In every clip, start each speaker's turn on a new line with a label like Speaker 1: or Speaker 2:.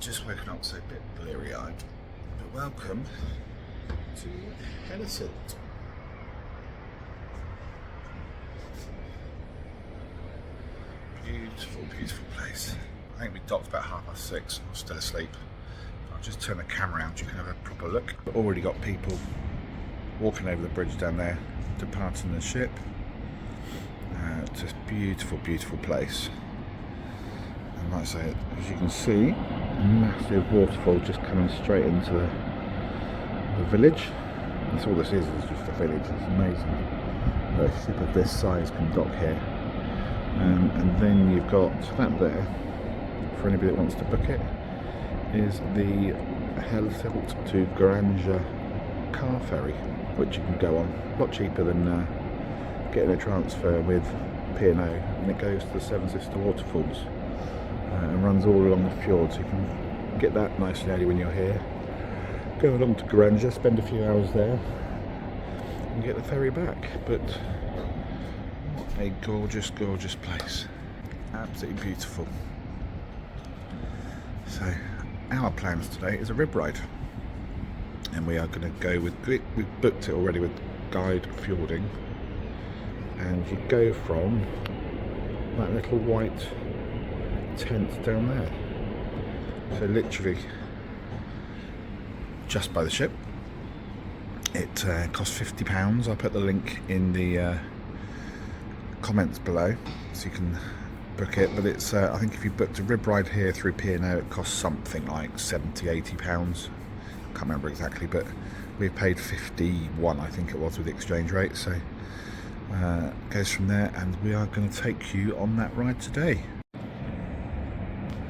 Speaker 1: just woken up, so a bit bleary-eyed. But welcome to Hellesylt. Beautiful, beautiful place. I think we docked about 6:30. I'm still asleep. I'll just turn the camera around so you can have a proper look. We've already got people walking over the bridge down there, departing the ship. Just beautiful, beautiful place. And like I say, as you can see, a massive waterfall just coming straight into the village. That's all this is just a village. It's amazing. A ship of this size can dock here. And then you've got that there, for anybody that wants to book it, is the Hellesylt to Granja car ferry, which you can go on. A lot cheaper than getting a transfer with P&O, and it goes to the Seven Sister Waterfalls and runs all along the fjord, so you can get that nice and early when you're here. Go along to Granja, spend a few hours there, and get the ferry back. But what a gorgeous, gorgeous place. Absolutely beautiful. So our plans today is a rib ride, and we are going to go with, we've booked it already with Guide Fjording, and you go from that little white tent down there. So literally just by the ship. It costs £50. I'll put the link in the comments below so you can book it. But it's I think if you booked a rib ride here through P&O, it costs something like £70–80. I can't remember exactly, but we paid 51, I think it was, with the exchange rate. So goes from there, and we are going to take you on that ride today.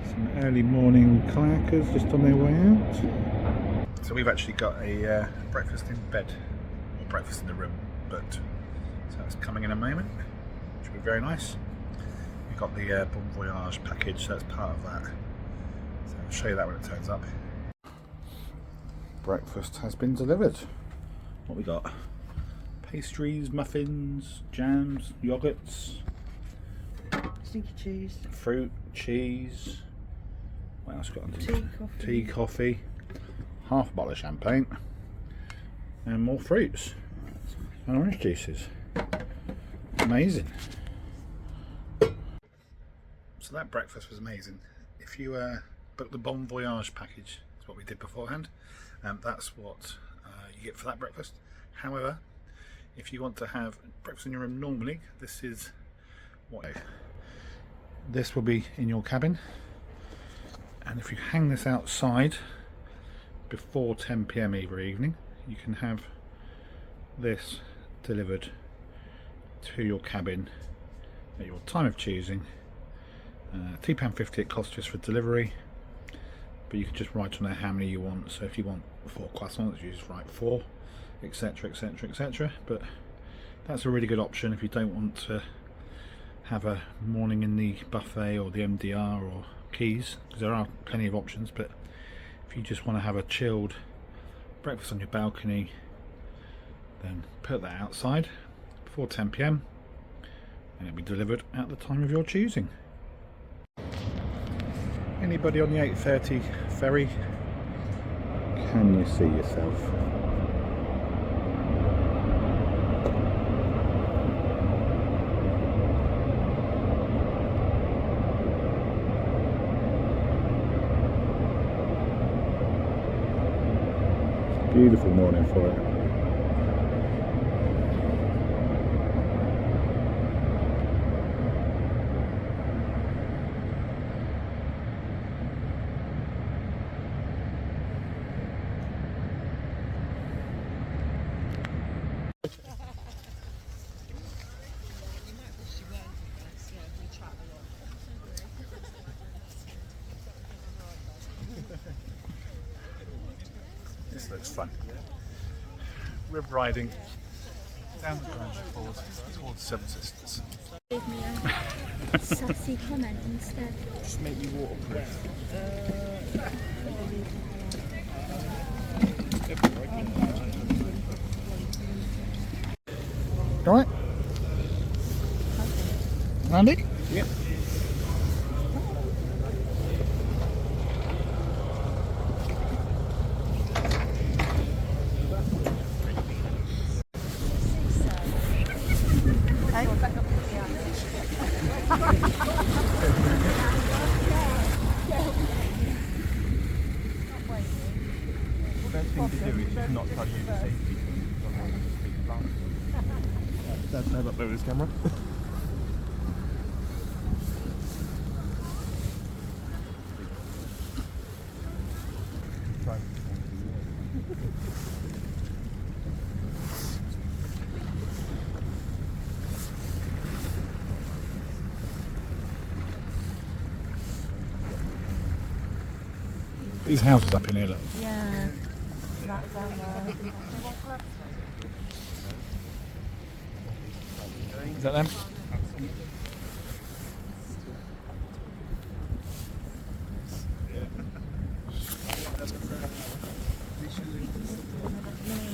Speaker 1: Some early morning kayakers just on their way out. So we've actually got a breakfast in bed, or breakfast in the room, but so that's coming in a moment, which will be very nice. We've got the Bon Voyage package, so that's part of that. So I'll show you that when it turns up. Breakfast has been delivered. What we got? Pastries, muffins, jams, yogurts,
Speaker 2: stinky cheese,
Speaker 1: fruit, cheese. What else got on?
Speaker 2: Tea,
Speaker 1: coffee, half a bottle of champagne, and more fruits and orange juices. Amazing. So that breakfast was amazing. If you book the Bon Voyage package, that's what we did beforehand, that's what you get for that breakfast. However, if you want to have breakfast in your room normally, this is what this will be in your cabin. And if you hang this outside before 10 PM every evening, you can have this delivered to your cabin at your time of choosing. £2.50 it costs just for delivery, but you can just write on there how many you want. So if you want 4 croissants, you just write 4, etc, etc, etc. But that's a really good option if you don't want to have a morning in the buffet or the MDR or Keys, because there are plenty of options. But if you just want to have a chilled breakfast on your balcony, then put that outside before 10 PM and it'll be delivered at the time of your choosing. Anybody on the 8:30 ferry? Can you see yourself? Beautiful morning for it. This looks fun. Rib riding down the Granja Fjord towards Seven Sisters.
Speaker 3: Give me a sassy comment instead.
Speaker 1: Just make you waterproof. Alright? Andy? Yep.
Speaker 4: thing to do is just not try to use the safety. Dad's head up there with his camera.
Speaker 1: These houses up in here, look.
Speaker 2: Yeah. That's down there.
Speaker 1: Is that them?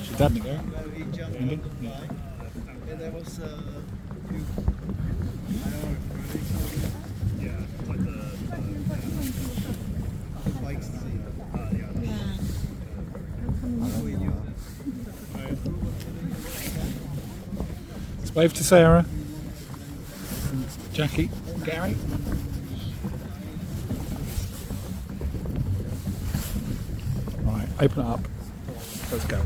Speaker 1: Is your dad in there?
Speaker 5: We jumped
Speaker 1: Really?
Speaker 5: on the bike, and there was a few, I don't know, bikes to see.
Speaker 1: Let's wave to Sarah. Jackie, Gary. Right, open it up. Let's go.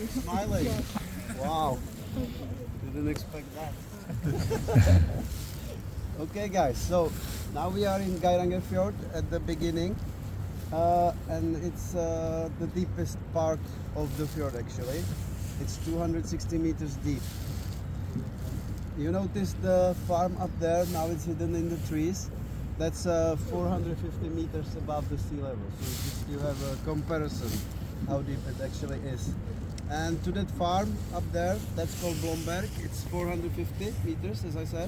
Speaker 5: Smiling. Wow. Didn't expect that. Okay guys, so now we are in Fjord at the beginning. And it's the deepest part of the fjord actually. It's 260 meters deep. You notice the farm up there, now it's hidden in the trees. That's 450 meters above the sea level. So just you have a comparison how deep it actually is. And to that farm up there, that's called Blomberg. It's 450 meters, as I said.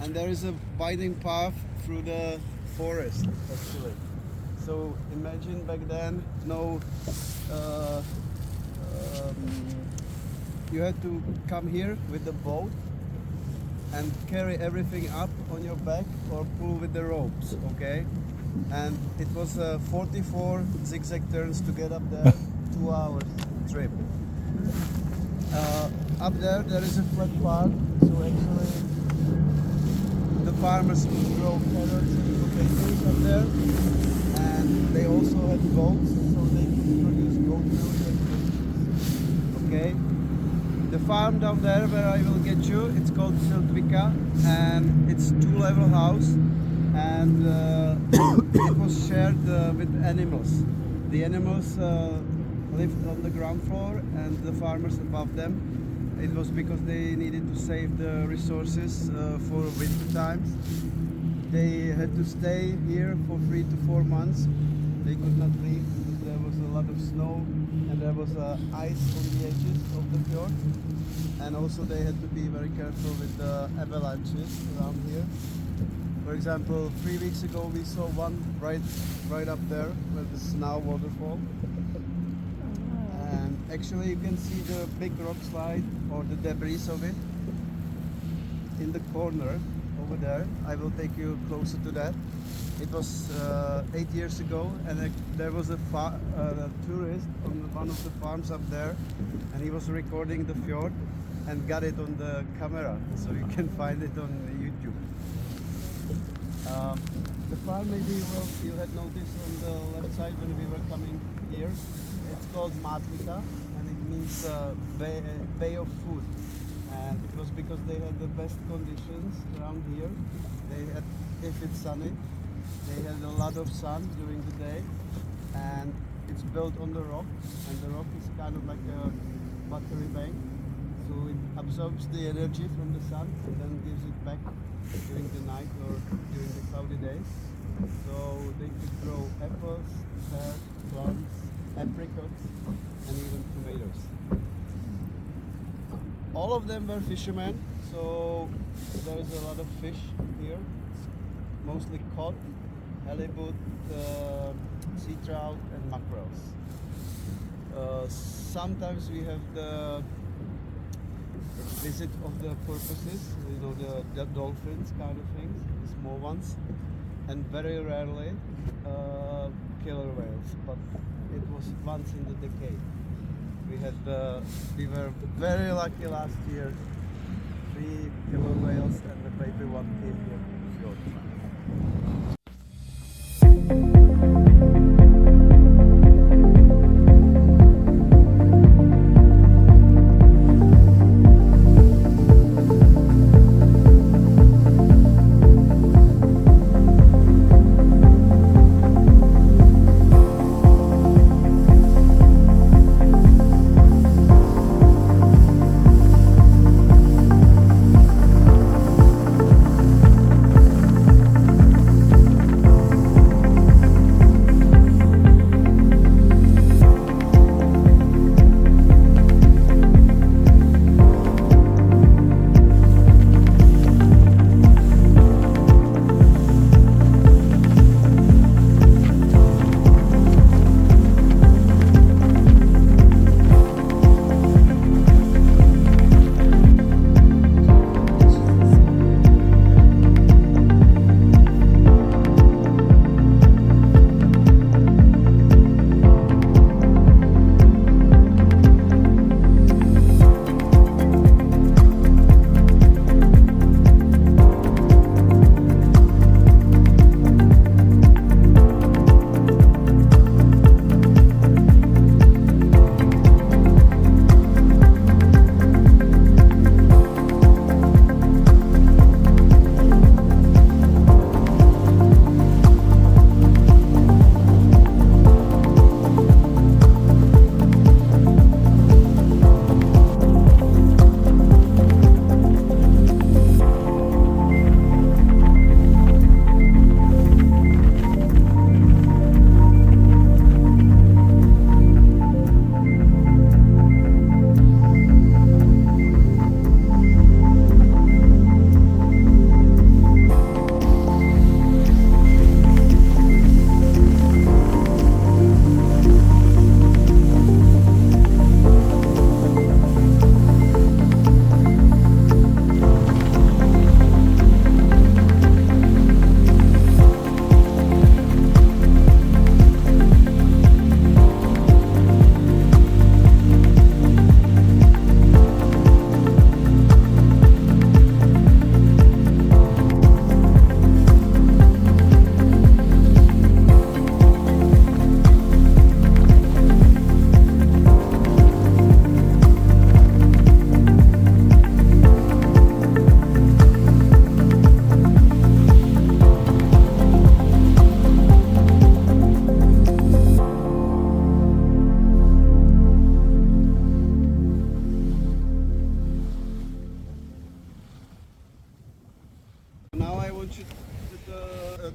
Speaker 5: And there is a winding path through the forest, actually. So imagine back then, you had to come here with the boat and carry everything up on your back or pull with the ropes, okay? And it was 44 zigzag turns to get up there, 2 hours trip. Up there is a flat part, so actually the farmers grow carrots and potatoes up there, and they also had goats, so they could produce goat milk and cheese. Okay? The farm down there where I will get you, it's called Siltvika, and it's 2-level house, and it was shared with animals. The animals lived on the ground floor and the farmers above them. It was because they needed to save the resources for winter times. They had to stay here for 3 to 4 months. They could not leave because there was a lot of snow and there was ice on the edges of the fjord. And also they had to be very careful with the avalanches around here. For example, 3 weeks ago we saw one right up there where the snow waterfall. And actually you can see the big rock slide or the debris of it in the corner over there. I will take you closer to that. It was 8 years ago, and there was a tourist on one of the farms up there, and he was recording the fjord and got it on the camera, so you can find it on YouTube. The farm, maybe you had noticed on the left side when we were coming here, it's called Matlika, and it means bay of food. And it was because they had the best conditions around here. They had, if it's sunny, they had a lot of sun during the day, and it's built on the rock, and the rock is kind of like a battery bank. So it absorbs the energy from the sun and then gives it back during the night or during the cloudy days. So they could grow apples, pears, plums, apricots, and even tomatoes. All of them were fishermen, so there's a lot of fish here. It's mostly cod, halibut, sea trout, and mackerels. Sometimes we have the visit of the porpoises, the dolphins kind of things, the small ones, and very rarely killer whales, but it was once in the decade. We were very lucky last year. 3 killer whales and the baby one came here to the fjord.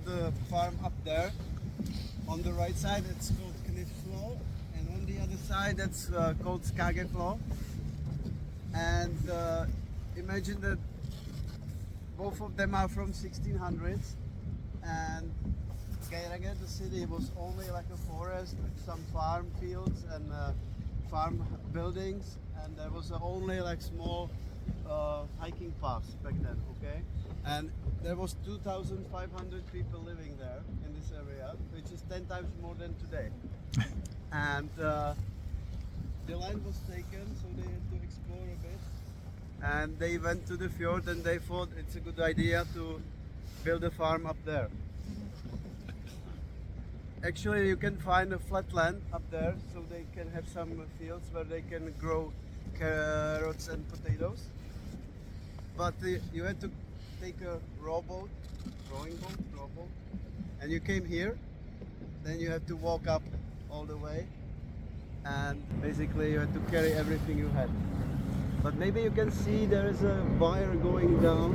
Speaker 5: The farm up there. On the right side it's called Knifsflo, and on the other side that's called Skageflo. And imagine that both of them are from 1600s, and Geiranger, the city, was only like a forest with some farm fields and farm buildings, and there was only like small hiking paths back then, okay? And there was 2,500 people living there in this area, which is 10 times more than today. And the land was taken, so they had to explore a bit. And they went to the fjord and they thought it's a good idea to build a farm up there. Actually, you can find a flat land up there, so they can have some fields where they can grow carrots and potatoes. But you had to take a rowboat, and you came here. Then you have to walk up all the way, and basically you had to carry everything you had. But maybe you can see there is a wire going down,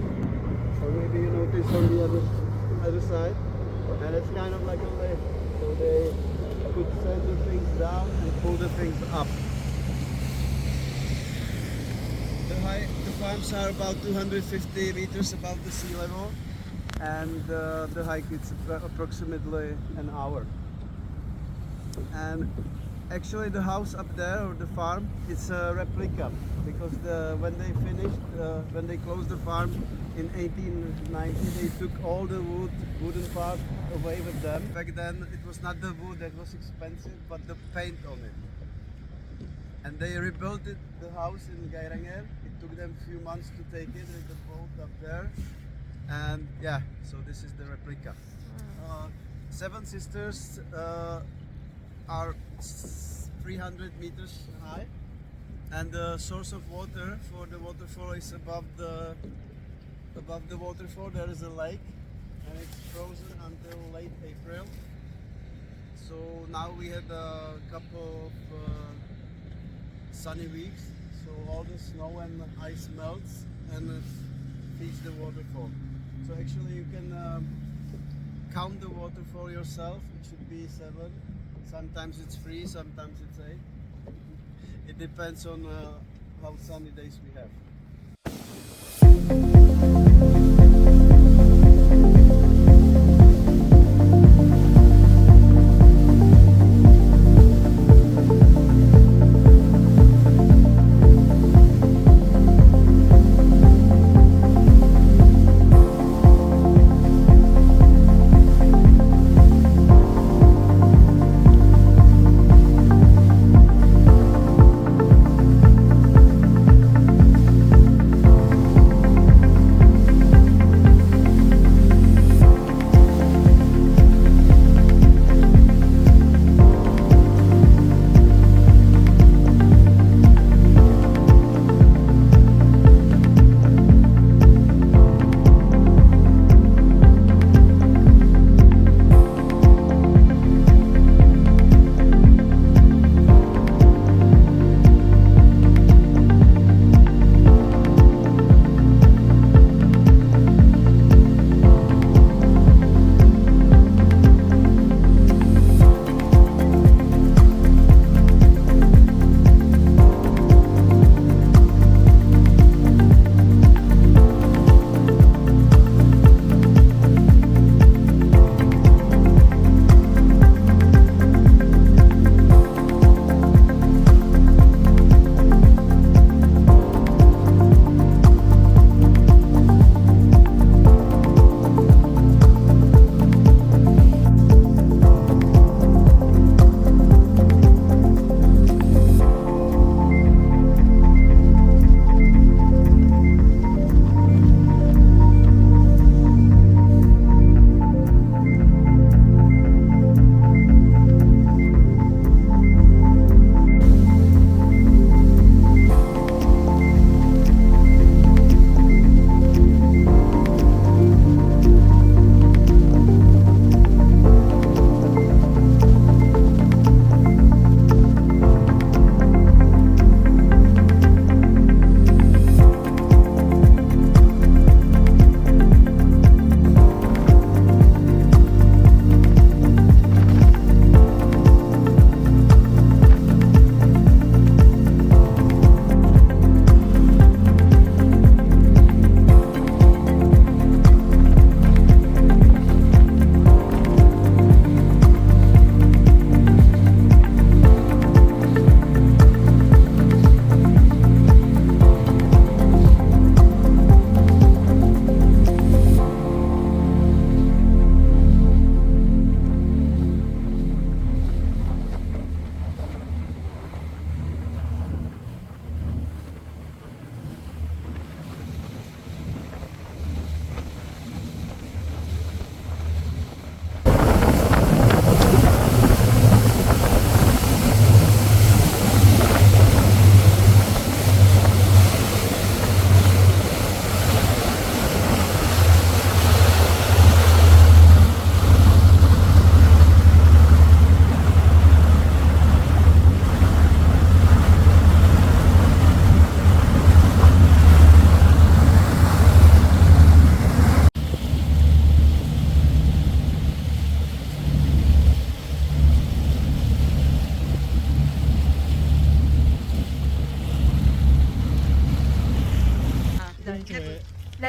Speaker 5: or maybe you notice on the other side, and it's kind of like a lift. So they could send the things down and pull the things up. The farms are about 250 meters above the sea level, and the hike is approximately an hour. And actually the house up there, or the farm, it's a replica, because when they closed the farm in 1890, they took all the wooden part away with them. Back then it was not the wood that was expensive, but the paint on it. And they rebuilt the house in Geiranger. It took them a few months to take it with the boat up there. And yeah, so this is the replica. Seven Sisters are 300 meters high, and the source of water for the waterfall is above the waterfall. There is a lake, and it's frozen until late April. So now we had a couple of sunny weeks, so all the snow and ice melts and it feeds the waterfall. So actually you can count the waterfall yourself. It should be 7. Sometimes it's 3, sometimes it's 8. It depends on how sunny days we have.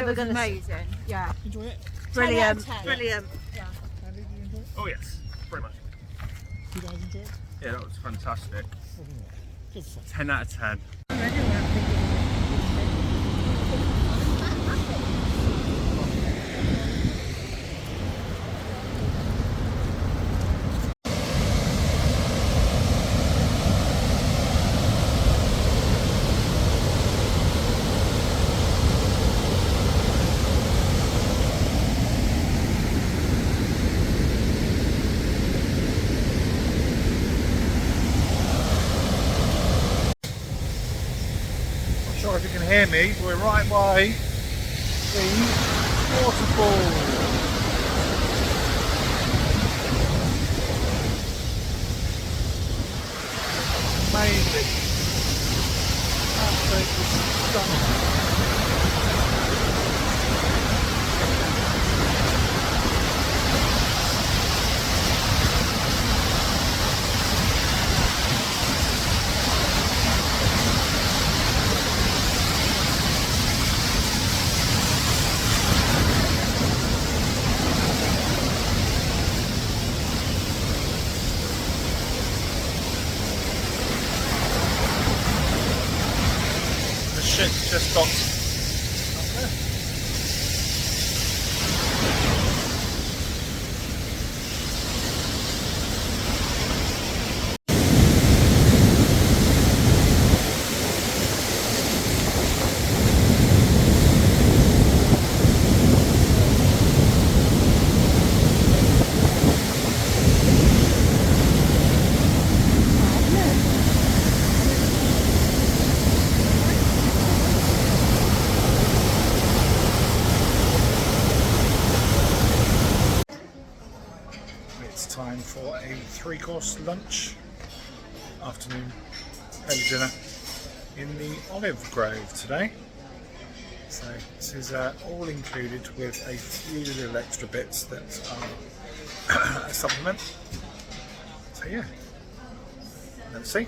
Speaker 2: never going to.
Speaker 6: amazing. Yeah,
Speaker 1: Enjoy it?
Speaker 6: brilliant,
Speaker 2: 10.
Speaker 6: brilliant.
Speaker 1: Andy, did you enjoy it?
Speaker 4: Oh yes, very much.
Speaker 1: You guys enjoy it?
Speaker 4: Yeah, that was fantastic.
Speaker 1: Good fun.
Speaker 4: 10 out of 10.
Speaker 1: Not sure if you can hear me, we're right by the waterfall. Amazing. Absolutely stunning. The ship just got up there. It's time for a 3-course lunch, afternoon early dinner in the olive grove today. So this is all included with a few little extra bits that are a supplement. So yeah, let's see.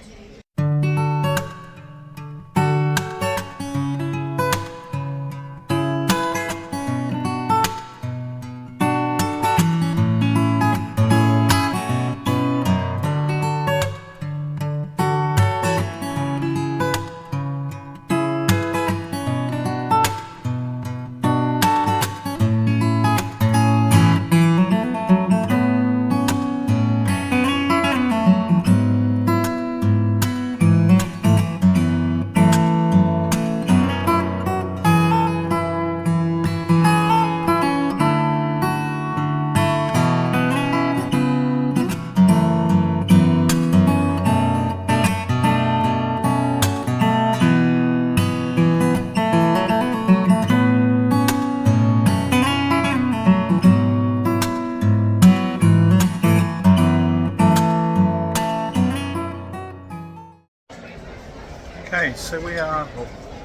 Speaker 1: Okay, so we are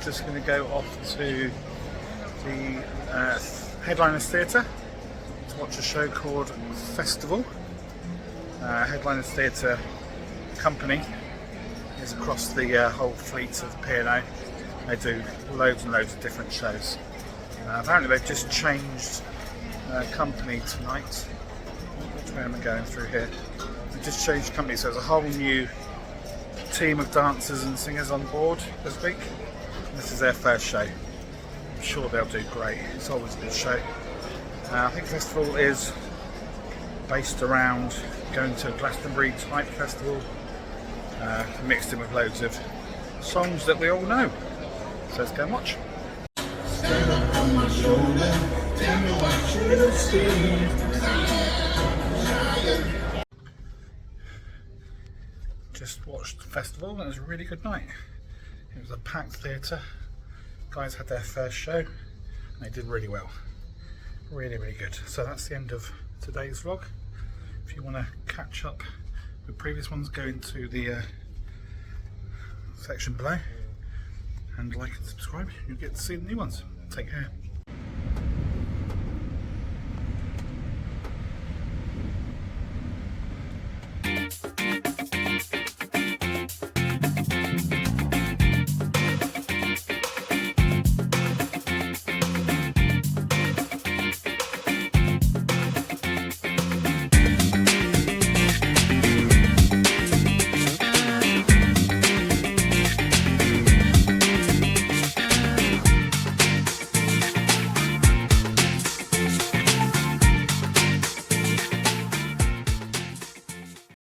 Speaker 1: just going to go off to the Headliners Theatre to watch a show called Festival. Headliners Theatre company is across the whole fleet of P&O. They do loads and loads of different shows. Apparently they've just changed company tonight. Which way am I going through here? They just changed company, so there's a whole new team of dancers and singers on board this week. This is their first show. I'm sure they'll do great. It's always a good show. I think festival is based around going to a Glastonbury type festival, mixed in with loads of songs that we all know. So let's go and watch. Just watched the festival and it was a really good night. It was a packed theatre. Guys had their first show and they did really well. Really, really good. So that's the end of today's vlog. If you want to catch up with previous ones, go into the section below and like and subscribe. You'll get to see the new ones. Take care.